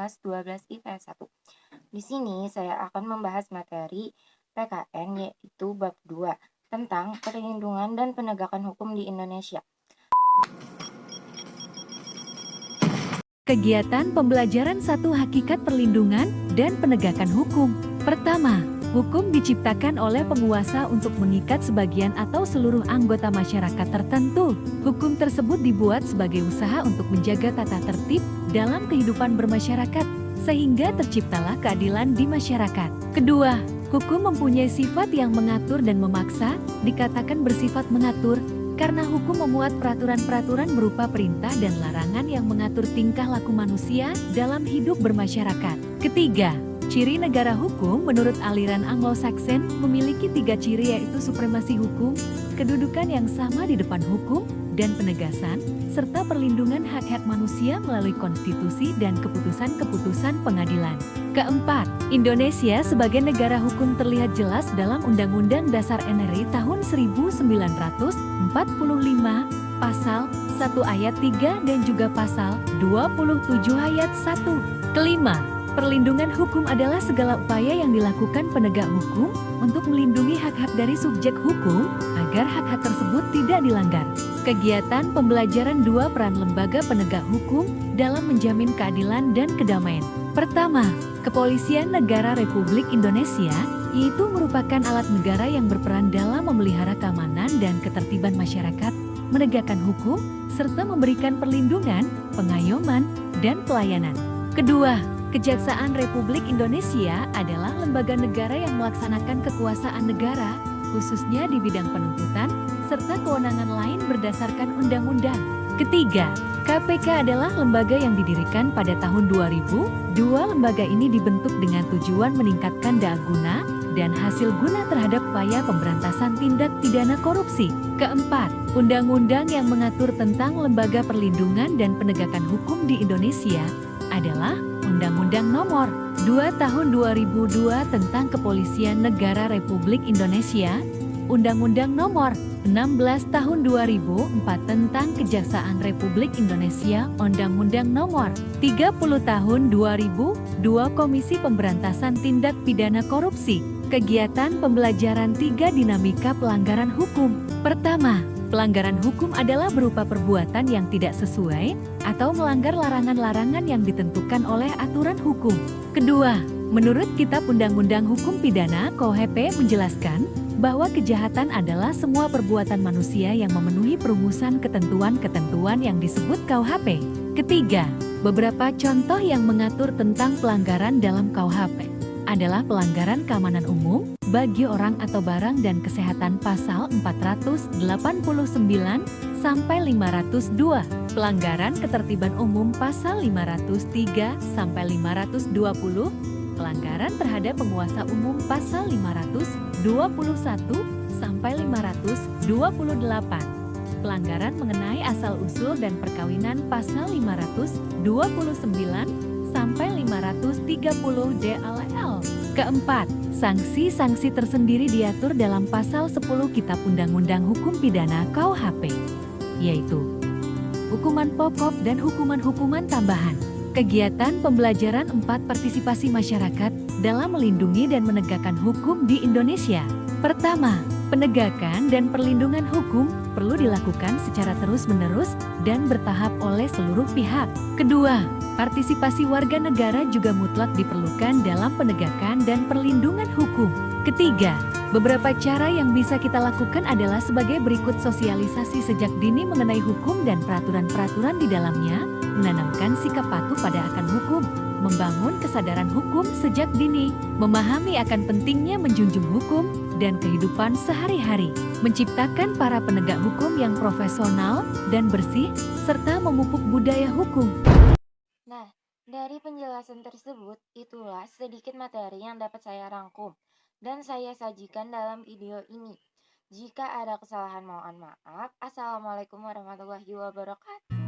kelas 12 IPS 1. Di sini saya akan membahas materi PKN yaitu bab 2 tentang perlindungan dan penegakan hukum di Indonesia. Kegiatan pembelajaran 1 Hakikat perlindungan dan penegakan hukum. Pertama, hukum diciptakan oleh penguasa untuk mengikat sebagian atau seluruh anggota masyarakat tertentu. Hukum tersebut dibuat sebagai usaha untuk menjaga tata tertib dalam kehidupan bermasyarakat, sehingga terciptalah keadilan di masyarakat. Kedua, hukum mempunyai sifat yang mengatur dan memaksa, dikatakan bersifat mengatur, karena hukum memuat peraturan-peraturan berupa perintah dan larangan yang mengatur tingkah laku manusia dalam hidup bermasyarakat. Ketiga, ciri negara hukum menurut aliran Anglo-Saxon memiliki 3 ciri yaitu supremasi hukum, kedudukan yang sama di depan hukum, dan penegasan, serta perlindungan hak-hak manusia melalui konstitusi dan keputusan-keputusan pengadilan. Keempat, Indonesia sebagai negara hukum terlihat jelas dalam Undang-Undang Dasar NRI tahun 1945, pasal 1 ayat 3 dan juga pasal 27 ayat 1. Kelima, perlindungan hukum adalah segala upaya yang dilakukan penegak hukum untuk melindungi hak-hak dari subjek hukum agar hak-hak tersebut tidak dilanggar. Kegiatan pembelajaran 2 peran lembaga penegak hukum dalam menjamin keadilan dan kedamaian. Pertama, Kepolisian Negara Republik Indonesia, yaitu merupakan alat negara yang berperan dalam memelihara keamanan dan ketertiban masyarakat, menegakkan hukum, serta memberikan perlindungan, pengayoman, dan pelayanan. Kedua, Kejaksaan Republik Indonesia adalah lembaga negara yang melaksanakan kekuasaan negara, khususnya di bidang penuntutan, serta kewenangan lain berdasarkan undang-undang. Ketiga, KPK adalah lembaga yang didirikan pada tahun 2000. Dua lembaga ini dibentuk dengan tujuan meningkatkan daya guna dan hasil guna terhadap upaya pemberantasan tindak pidana korupsi. Keempat, undang-undang yang mengatur tentang lembaga perlindungan dan penegakan hukum di Indonesia adalah Undang-Undang Nomor 2 Tahun 2002 tentang Kepolisian Negara Republik Indonesia, Undang-Undang Nomor 16 Tahun 2004 tentang Kejaksaan Republik Indonesia, Undang-Undang Nomor 30 Tahun 2002 Komisi Pemberantasan Tindak Pidana Korupsi. Kegiatan pembelajaran 3 Dinamika pelanggaran hukum. Pertama, pelanggaran hukum adalah berupa perbuatan yang tidak sesuai atau melanggar larangan-larangan yang ditentukan oleh aturan hukum. Kedua, menurut Kitab Undang-Undang Hukum Pidana (KUHP) menjelaskan bahwa kejahatan adalah semua perbuatan manusia yang memenuhi perumusan ketentuan-ketentuan yang disebut KUHP. Ketiga, beberapa contoh yang mengatur tentang pelanggaran dalam KUHP adalah pelanggaran keamanan umum bagi orang atau barang dan kesehatan pasal 489 sampai 502, pelanggaran ketertiban umum pasal 503 sampai 520, pelanggaran terhadap penguasa umum pasal 521 sampai 528, pelanggaran mengenai asal-usul dan perkawinan pasal 529 sampai 530 DLL. Keempat, sanksi-sanksi tersendiri diatur dalam pasal 10 Kitab Undang-Undang Hukum Pidana KUHP, yaitu hukuman pokok dan hukuman-hukuman tambahan. Kegiatan pembelajaran 4 Partisipasi masyarakat dalam melindungi dan menegakkan hukum di Indonesia. Pertama, penegakan dan perlindungan hukum perlu dilakukan secara terus-menerus dan bertahap oleh seluruh pihak. Kedua, partisipasi warga negara juga mutlak diperlukan dalam penegakan dan perlindungan hukum. Ketiga, beberapa cara yang bisa kita lakukan adalah sebagai berikut: sosialisasi sejak dini mengenai hukum dan peraturan-peraturan di dalamnya, menanamkan sikap patuh pada akan hukum, membangun kesadaran hukum sejak dini, memahami akan pentingnya menjunjung hukum dan kehidupan sehari-hari, menciptakan para penegak hukum yang profesional dan bersih, serta memupuk budaya hukum. Nah, dari penjelasan tersebut, itulah sedikit materi yang dapat saya rangkum dan saya sajikan dalam video ini. Jika ada kesalahan mohon maaf. Assalamualaikum warahmatullahi wabarakatuh.